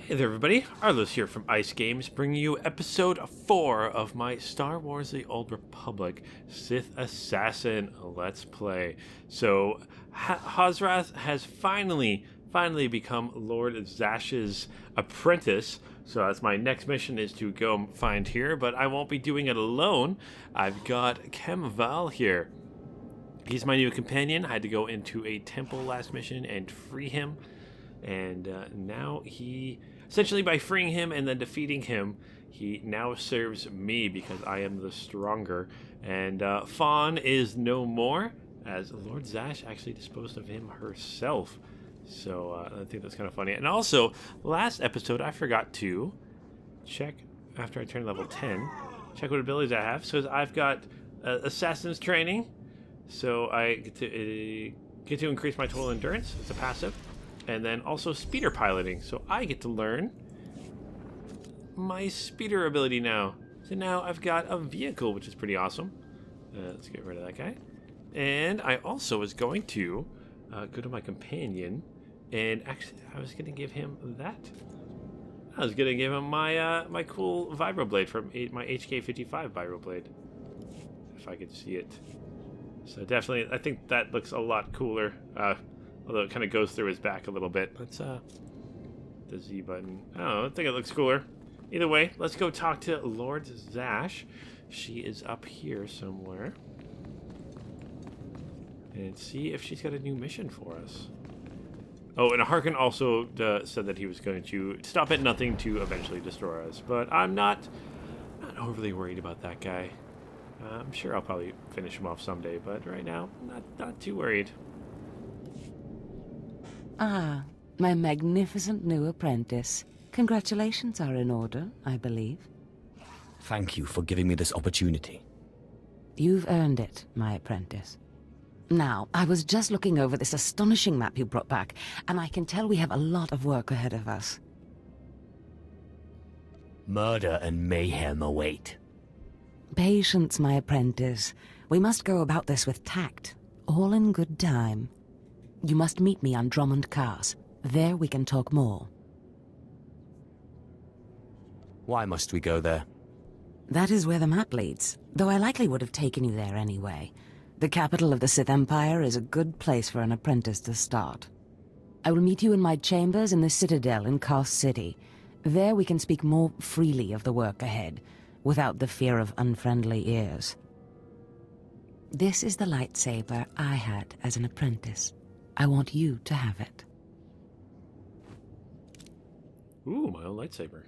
Hey there everybody, Arlos here from Ice Games, bringing you episode 4 of my Star Wars The Old Republic Sith Assassin Let's Play. So, Hozrass has finally become Lord Zash's apprentice, so that's my next mission is to go find here, but I won't be doing it alone. I've got Kemval here. He's my new companion. I had to go into a temple last mission and free him. And now he, essentially by freeing him and then defeating him, he now serves me because I am the stronger. And Fawn is no more, as Lord Zash actually disposed of him herself. So I think that's kind of funny. And also, last episode I forgot to check, after I turned level 10, check what abilities I have. So I've got Assassin's Training, so I get to increase my total endurance. It's a passive. And then also speeder piloting, so I get to learn my speeder ability now. So now I've got a vehicle, which is pretty awesome. Let's get rid of that guy. And I also was going to go to my companion, and actually I was going to give him that. I was going to give him my my cool vibroblade from my HK55 vibroblade, if I could see it. So definitely, I think that looks a lot cooler. Although it kind of goes through his back a little bit. Let's, the Z button. Oh, I think it looks cooler. Either way, let's go talk to Lord Zash. She is up here somewhere. And see if she's got a new mission for us. Oh, and Harkin also said that he was going to stop at nothing to eventually destroy us. But I'm not overly worried about that guy. I'm sure I'll probably finish him off someday. But right now, not too worried. Ah, my magnificent new apprentice. Congratulations are in order, I believe. Thank you for giving me this opportunity. You've earned it, my apprentice. Now, I was just looking over this astonishing map you brought back, and I can tell we have a lot of work ahead of us. Murder and mayhem await. Patience, my apprentice. We must go about this with tact, all in good time. You must meet me on Dromund Kaas. There we can talk more. Why must we go there? That is where the map leads, though I likely would have taken you there anyway. The capital of the Sith Empire is a good place for an apprentice to start. I will meet you in my chambers in the Citadel in Kaas City. There we can speak more freely of the work ahead, without the fear of unfriendly ears. This is the lightsaber I had as an apprentice. I want you to have it. Ooh, my own lightsaber.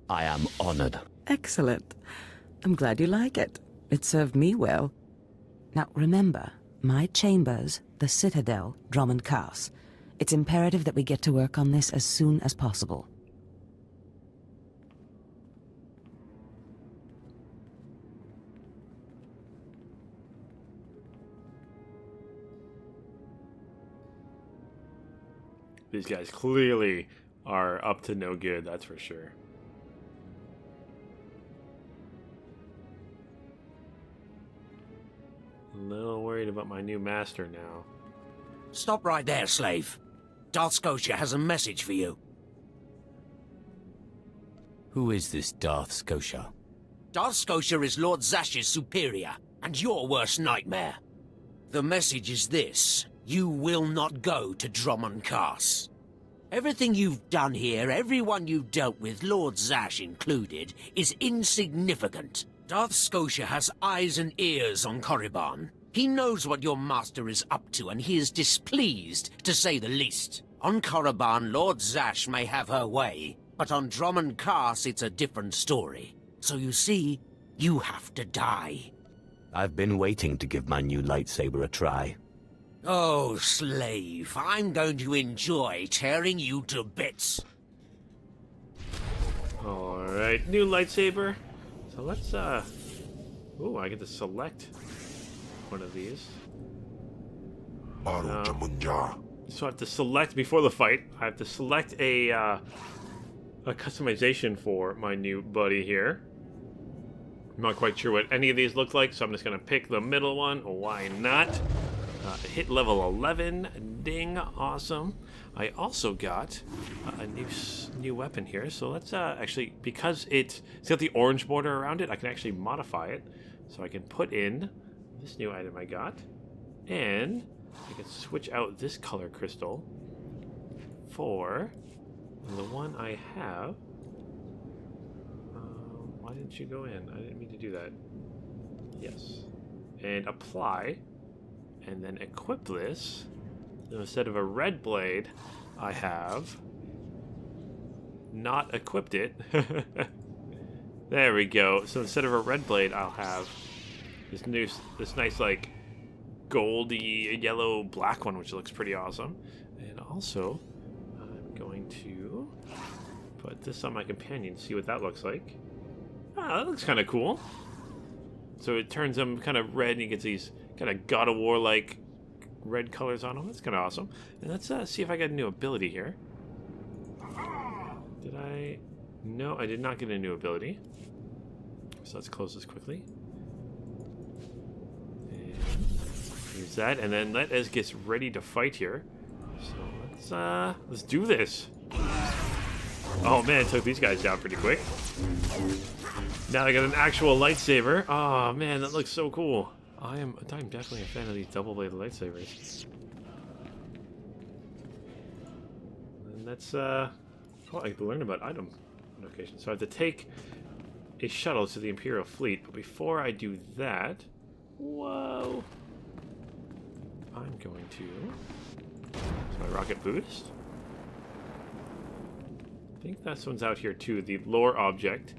I am honored. Excellent. I'm glad you like it. It served me well. Now remember, my chambers, the Citadel, Dromund Kaas. It's imperative that we get to work on this as soon as possible. These guys clearly are up to no good, that's for sure. A little worried about my new master now. Stop right there, slave. Darth Scotia has a message for you. Who is this Darth Scotia? Darth Scotia is Lord Zash's superior, and your worst nightmare. The message is this. You will not go to Dromund Kaas. Everything you've done here, everyone you've dealt with, Lord Zash included, is insignificant. Darth Scotia has eyes and ears on Korriban. He knows what your master is up to, and he is displeased, to say the least. On Korriban, Lord Zash may have her way, but on Dromund Kaas, it's a different story. So you see, you have to die. I've been waiting to give my new lightsaber a try. Oh, slave, I'm going to enjoy tearing you to bits. Alright, new lightsaber. So let's, ooh, I get to select one of these. So I have to select, before the fight, I have to select a customization for my new buddy here. I'm not quite sure what any of these look like, so I'm just going to pick the middle one. Why not? Hit level 11. Ding. Awesome. I also got a new weapon here. So let's actually, because it's got the orange border around it, I can actually modify it. So I can put in this new item I got. And I can switch out this color crystal for the one I have. Why didn't you go in? I didn't mean to do that. Yes. And apply. And then equip this. So instead of a red blade, I have not equipped it. There we go. So instead of a red blade, I'll have this nice like goldy yellow black one, which looks pretty awesome. And also, I'm going to put this on my companion, see what that looks like. Ah, that looks kind of cool. So it turns them kind of red, and he gets these kind of God of War like red colors on him. That's kind of awesome. And let's see if I got a new ability here. Did I? No, I did not get a new ability. So let's close this quickly. And use that, and then let us get ready to fight here. So let's do this. Oh man, it took these guys down pretty quick. Now I got an actual lightsaber. Oh man, that looks so cool. I'm definitely a fan of these double-bladed lightsabers. And that's oh, I can learn about item location. So I have to take a shuttle to the Imperial Fleet, but before I do that, whoa, I'm going to use my rocket boost. I think this one's out here too, the lore object.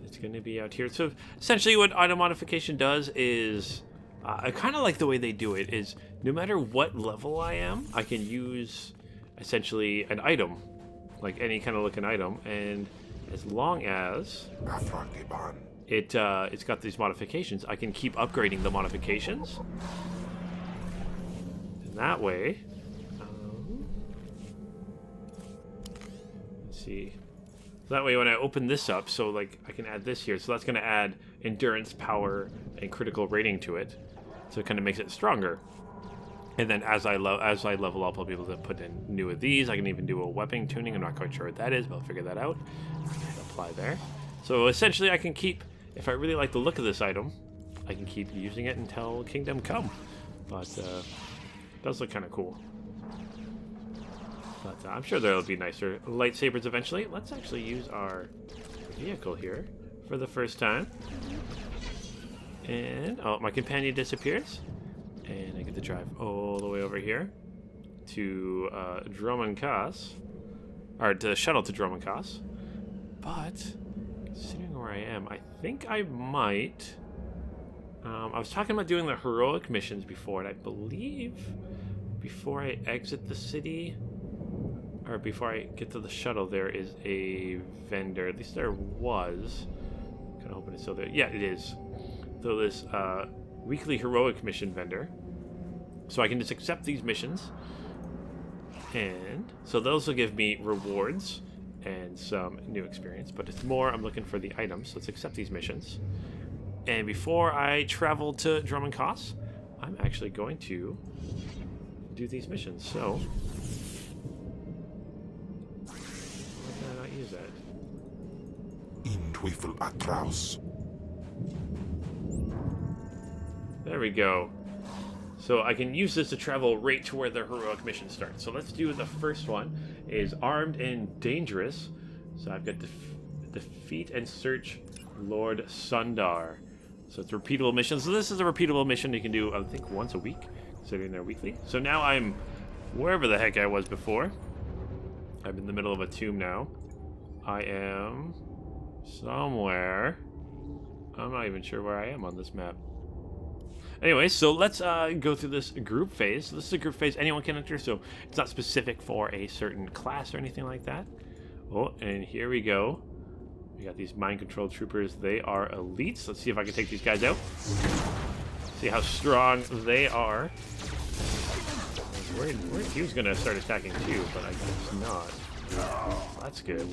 It's going to be out here. So essentially what item modification does is, I kind of like the way they do it, is no matter what level I am, I can use essentially an item, like any kind of looking item, and as long as it's got these modifications, I can keep upgrading the modifications. And that way, see. So that way when I open this up, so like I can add this here, so that's going to add endurance, power, and critical rating to it. So it kind of makes it stronger. And then as I level up, I'll be able to put in new of these. I can even do a weapon tuning. I'm not quite sure what that is, but I'll figure that out. And apply there. So essentially I can keep, if I really like the look of this item, I can keep using it until Kingdom Come. But it does look kind of cool. But I'm sure there'll be nicer lightsabers eventually. Let's actually use our vehicle here for the first time. And, oh, my companion disappears. And I get to drive all the way over here to Dromund Kaas. Or to shuttle to Dromund Kaas. But, considering where I am, I think I might... I was talking about doing the heroic missions before, and I believe before I exit the city... or before I get to the shuttle, there is a vendor. At least there was. Kind of hoping it's still there. Yeah, it is. So this weekly heroic mission vendor. So I can just accept these missions. And so those will give me rewards and some new experience. But it's more, I'm looking for the items. So let's accept these missions. And before I travel to Dromund Kaas, I'm actually going to do these missions. So... use that. There we go. So I can use this to travel right to where the heroic mission starts. So let's do the first one. Is armed and dangerous. So I've got defeat and search Lord Sundar. So it's a repeatable mission. So this is a repeatable mission you can do, I think, once a week, considering they're weekly. So now I'm wherever the heck I was before. I'm in the middle of a tomb now. I am somewhere. I'm not even sure where I am on this map. Anyway, so let's go through this group phase. So this is a group phase anyone can enter, so it's not specific for a certain class or anything like that. Oh, and here we go. We got these mind control troopers. They are elites. Let's see if I can take these guys out. See how strong they are. He was going to start attacking too, but I guess not. That's good.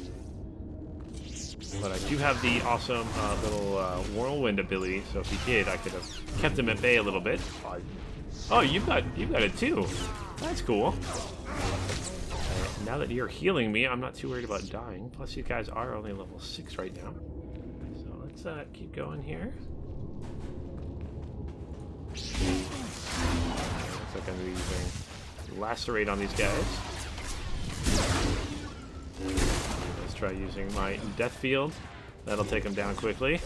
But I do have the awesome little whirlwind ability, so if he did, I could have kept him at bay a little bit. Oh, you've got it too. That's cool. Now that you're healing me, I'm not too worried about dying. Plus, you guys are only level 6 right now. So let's keep going here. Looks like I'm using Lacerate on these guys. Let's try using my Death Field. That'll take them down quickly.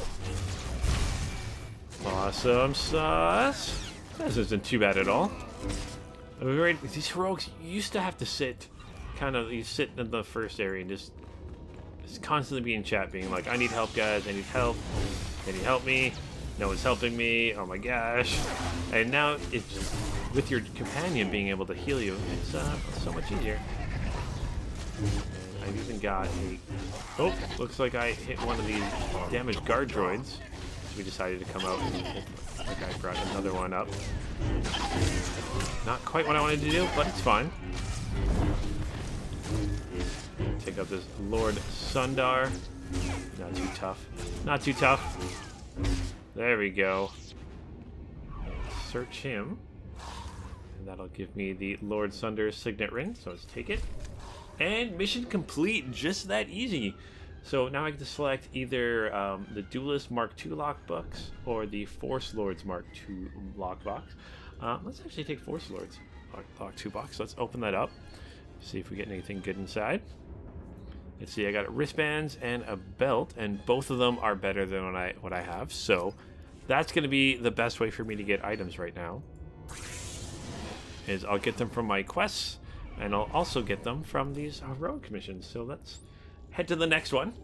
Awesome sauce. This isn't too bad at all. These heroics used to have to sit, you sit in the first area and just constantly be in chat being like, I need help, guys, I need help. Can you help me? No one's helping me. Oh my gosh. And now it's with your companion being able to heal you, it's so much easier. And I've even got a... Oh, looks like I hit one of these damaged guard droids. So we decided to come out and hit, like I brought another one up. Not quite what I wanted to do, but it's fine. Take out this Lord Sundar. Not too tough. Not too tough. There we go. Search him. And that'll give me the Lord Sundar's signet ring, so let's take it. And mission complete, just that easy. So now I get to select either the Duelist Mark II lockbox or the Force Lords Mark II lockbox. Let's actually take Force Lords Lock 2 box. Let's open that up. See if we get anything good inside. Let's see, I got wristbands and a belt, and both of them are better than what I have. So that's going to be the best way for me to get items right now. Is I'll get them from my quests, and I'll also get them from these heroic missions. So let's head to the next one.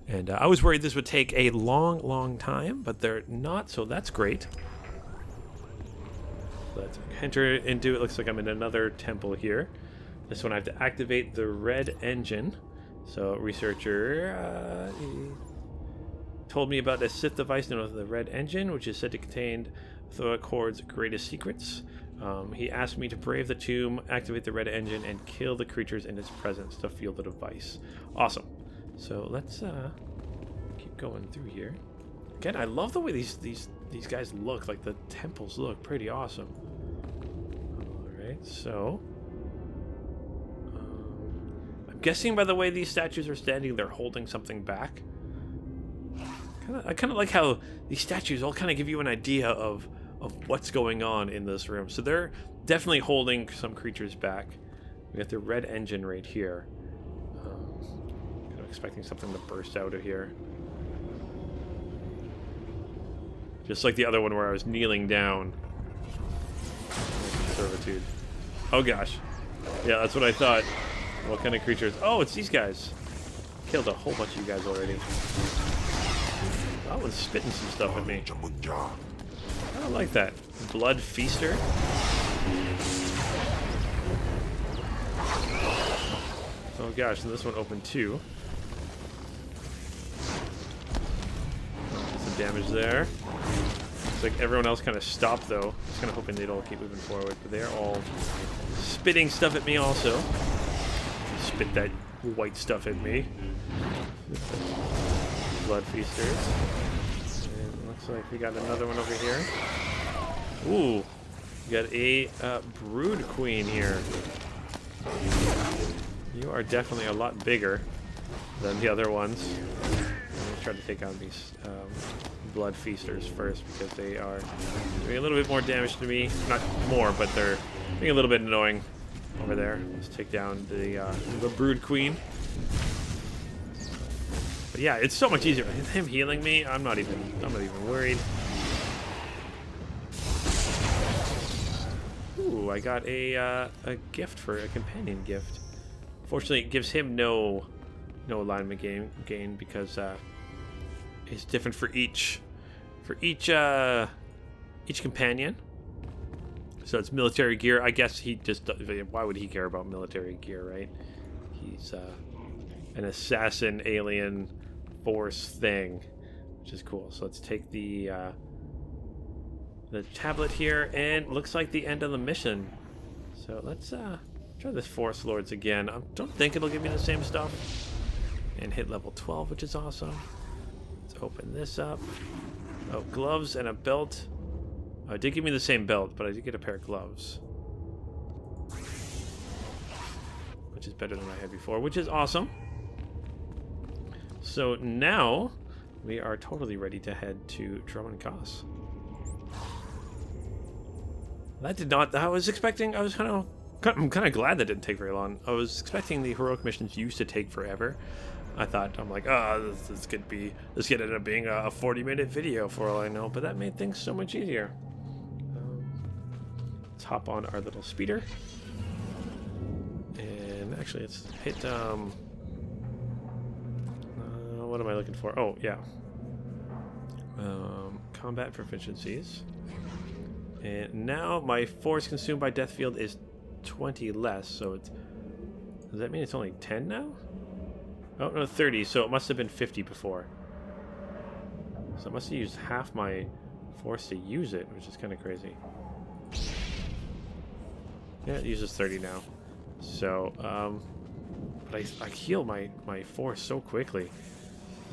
And I was worried this would take a long time, but they're not, so that's great. Let's enter into it. Looks like I'm in another temple here. This one I have to activate the red engine. So researcher told me about a Sith device known as the red engine, which is said to contain Thorakord's greatest secrets. He asked me to brave the tomb, activate the red engine, and kill the creatures in its presence to feel the device. Awesome. So let's keep going through here. Again, I love the way these guys look. Like the temples look pretty awesome. All right, so I'm guessing by the way these statues are standing, they're holding something back. I kind of like how these statues all kind of give you an idea of what's going on in this room. So they're definitely holding some creatures back. We got the red engine right here. Kind of expecting something to burst out of here. Just like the other one where I was kneeling down. Servitude. Oh gosh. Yeah, that's what I thought. What kind of creatures? Oh, it's these guys. Killed a whole bunch of you guys already. That one's spitting some stuff at me. I don't like that. Blood Feaster. Oh gosh, and this one opened too. Some damage there. Looks like everyone else kind of stopped though. Just kind of hoping they'd all keep moving forward, but they're all spitting stuff at me also. Spit that white stuff at me. Blood Feasters. And looks like we got another one over here. Ooh, we got a Brood Queen here. You are definitely a lot bigger than the other ones. I'm going to try to take on these Blood Feasters first because they are doing a little bit more damage to me. Not more, but they're being a little bit annoying over there. Let's take down the Brood Queen. But yeah, it's so much easier. Him healing me, I'm not even worried. Ooh, I got a gift for a companion gift. Fortunately, it gives him no alignment gain because it's different for each companion. So it's military gear. I guess he just, why would he care about military gear, right? He's an assassin alien force thing, which is cool. So let's take the tablet here, and looks like the end of the mission. So let's try this Force Lords again. I don't think it'll give me the same stuff. and hit level 12, which is awesome. Let's open this up. Oh, gloves and a belt. Oh, it did give me the same belt, but I did get a pair of gloves, which is better than I had before, which is awesome. So now we are totally ready to head to Dromund Kaas. That did not. I was expecting. I'm kind of glad that didn't take very long. I was expecting the heroic missions used to take forever. I'm like, oh, this could end up being a 40-minute video for all I know. But that made things so much easier. Let's hop on our little speeder, and actually, let's hit. What am I looking for? Oh, yeah. Combat proficiencies. And now my force consumed by death field is 20 less, so it's... Does that mean it's only 10 now? Oh, no, 30, so it must have been 50 before. So I must have used half my force to use it, which is kind of crazy. Yeah, it uses 30 now. So, but I heal my force so quickly.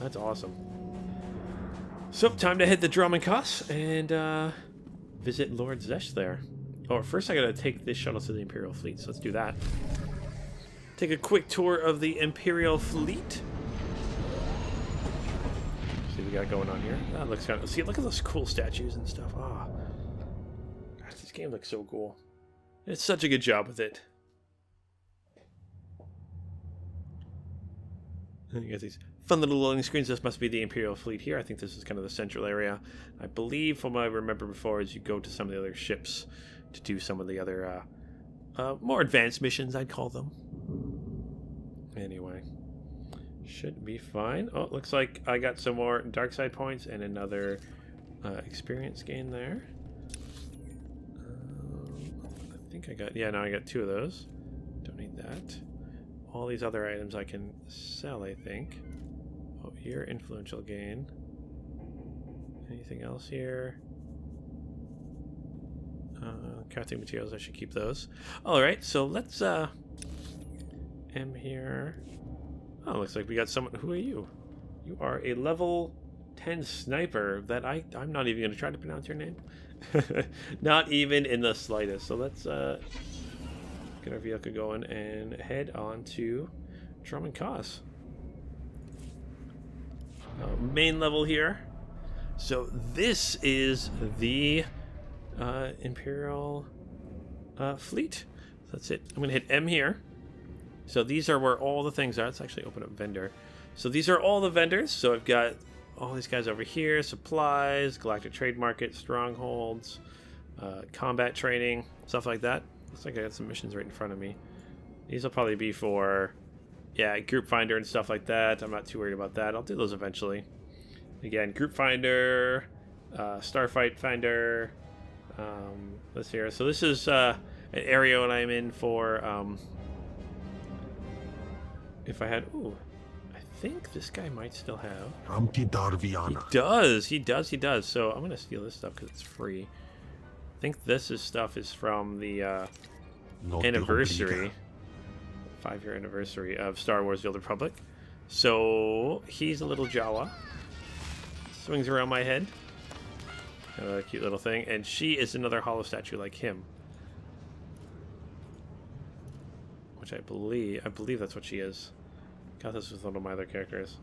That's awesome. So, time to hit the Dromund Kaas and visit Lord Zash there. Oh, first I gotta take this shuttle to the Imperial Fleet, so let's do that. Take a quick tour of the Imperial Fleet. See what we got going on here. That looks kind of... See, look at those cool statues and stuff. Ah, gosh, this game looks so cool. It's such a good job with it. And you got these fun little loading screens. This must be the Imperial Fleet here. I think this is kind of the central area. I believe, from what I remember before, is you go to some of the other ships to do some of the other more advanced missions, I'd call them. Anyway, should be fine. Oh, it looks like I got some more dark side points and another experience gain there. I think I got... Yeah, now I got 2 of those. Don't need that. All these other items I can sell, I think. Oh, here, influential gain. Anything else here? Crafting materials, I should keep those. Alright, so let's, M here. Oh, looks like we got someone... Who are you? You are a level 10 sniper that I'm not even going to try to pronounce your name. Not even in the slightest. So let's, get our vehicle going and head on to Dromund Kaas. Main level here. So this is the Imperial Fleet. So that's it. I'm going to hit M here. So these are where all the things are. Let's actually open up vendor. So these are all the vendors. So I've got all these guys over here. Supplies, Galactic Trade Market, Strongholds, combat training, stuff like that. Looks like I got some missions right in front of me. These will probably be for, yeah, Group Finder and stuff like that. I'm not too worried about that. I'll do those eventually. Again, Group Finder, Starfight Finder, this here. So this is an area that I'm in for, if I had, ooh, I think this guy might still have. He does. So I'm going to steal this stuff because it's free. I think this stuff is from the anniversary, 5-year anniversary of Star Wars: The Old Republic. So he's a little Jawa. Swings around my head. A cute little thing. And she is another hollow statue like him. Which I believe that's what she is. God, this was one of my other characters.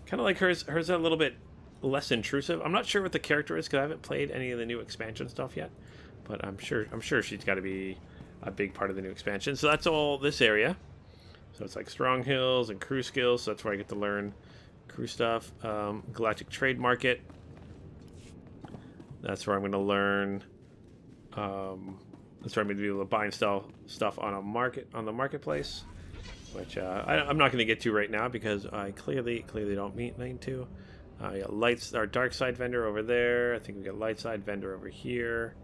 Kind of like hers. Hers are a little bit less intrusive. I'm not sure what the character is because I haven't played any of the new expansion stuff yet. But I'm sure she's got to be a big part of the new expansion. So that's all this area. So it's like strong hills and crew skills. So that's where I get to learn crew stuff. Galactic Trade Market. That's where I'm going to learn. That's where I'm going to be able to buy and sell stuff on the marketplace, which I'm not going to get to right now because I clearly don't mean to. We got our dark side vendor over there. I think we got light side vendor over here.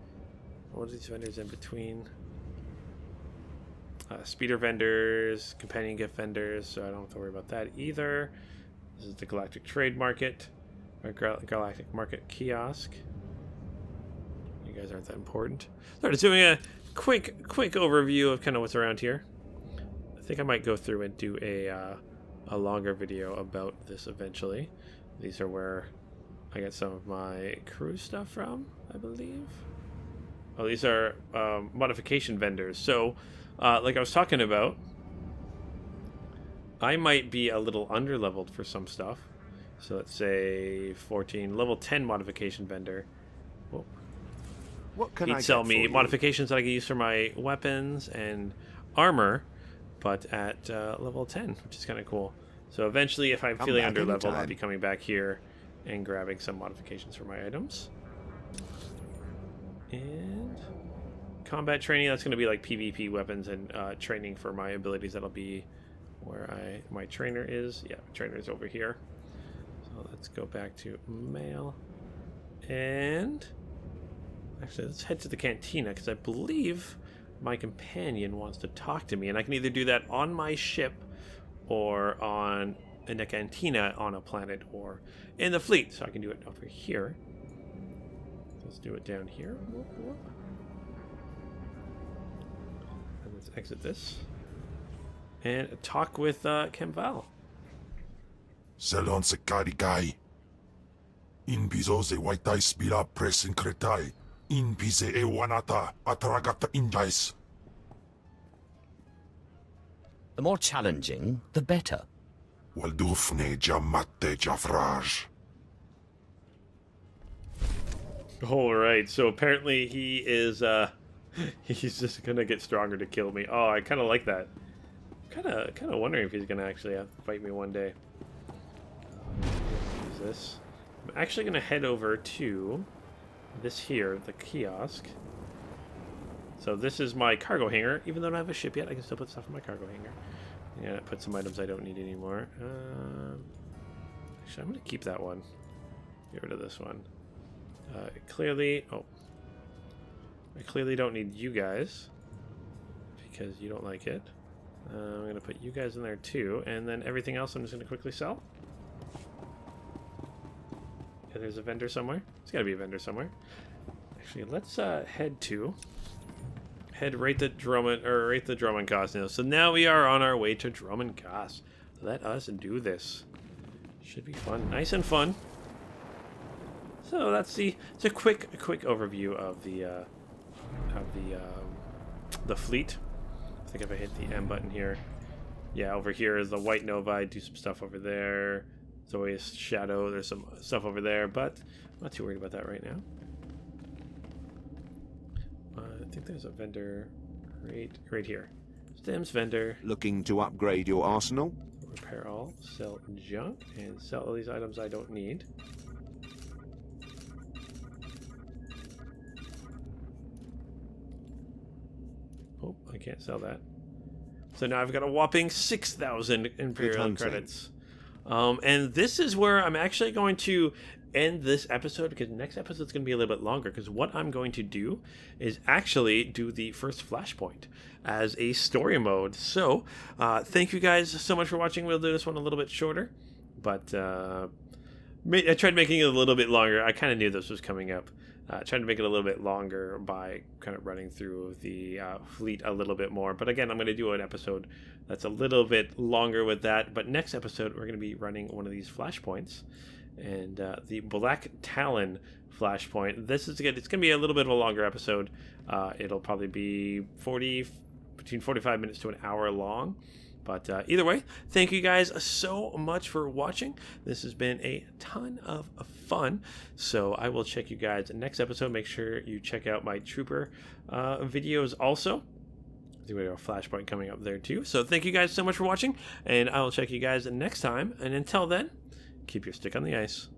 What are these vendors in between? Speeder vendors, companion gift vendors, so I don't have to worry about that either. This is the Galactic Trade Market, or Galactic Market Kiosk. You guys aren't that important. So just doing a quick overview of kind of what's around here. I think I might go through and do a a longer video about this eventually. These are where I get some of my crew stuff from, I believe. Oh, these are modification vendors. So, like I was talking about, I might be a little under-leveled for some stuff. So let's say 14, level 10 modification vendor. Whoa. What can He'd sell me modifications that I can use for my weapons and armor, but at level 10, which is kind of cool. So eventually, if I'm feeling under-leveled, I'll be coming back here and grabbing some modifications for my items. And combat training, that's going to be like PvP weapons and training for my abilities. That'll be where my trainer is. Yeah, my trainer is over here. So let's go back to mail. And actually, let's head to the cantina, because I believe my companion wants to talk to me. And I can either do that on my ship or in the cantina on a planet or in the fleet. So I can do it over here. Let's do it down here. Whoop, whoop. And let's exit this. And talk with Kemval. Selon se karikai. In bizo se waitai spira presin kretai. In pise e wanata atragata injais. The more challenging, the better. Waldufne jamatte jafraj. All right, so apparently he is, he's just gonna get stronger to kill me. Oh, I kind of like that. Kind of wondering if he's gonna actually have to fight me one day. Use this. I'm actually gonna head over to this here, the kiosk. So this is my cargo hangar. Even though I don't have a ship yet, I can still put stuff in my cargo hangar. Yeah, put some items I don't need anymore. Actually, I'm gonna keep that one. Get rid of this one. I clearly don't need you guys because you don't like it. I'm going to put you guys in there too, and then everything else I'm just going to quickly sell. Yeah, there's a vendor somewhere. There's got to be a vendor somewhere. Actually, let's head right to Dromund Kaas now. So now we are on our way to Dromund Kaas. Let us do this. Should be fun, nice and fun. So that's it's a quick overview of the fleet. I think if I hit the M button here, yeah, over here is the White Nova. I do some stuff over there. There's always Shadow. There's some stuff over there, but I'm not too worried about that right now. I think there's a vendor right here. Stems vendor. Looking to upgrade your arsenal? Repair all, sell junk, and sell all these items I don't need. Oh, I can't sell that. So now I've got a whopping 6,000 Imperial credits. And this is where I'm actually going to end this episode, because next episode is going to be a little bit longer, because what I'm going to do is actually do the first Flashpoint as a story mode. So thank you guys so much for watching. We'll do this one a little bit shorter, but I tried making it a little bit longer. I kind of knew this was coming up. Trying to make it a little bit longer by kind of running through the fleet a little bit more. But again, I'm going to do an episode that's a little bit longer with that. But next episode, we're going to be running one of these flashpoints. And the Black Talon flashpoint. This is good. It's going to be a little bit of a longer episode. It'll probably be between 45 minutes to an hour long. But either way, thank you guys so much for watching. This has been a ton of fun. So I will check you guys next episode. Make sure you check out my Trooper videos also. We have a Flashpoint coming up there too. So thank you guys so much for watching. And I will check you guys next time. And until then, keep your stick on the ice.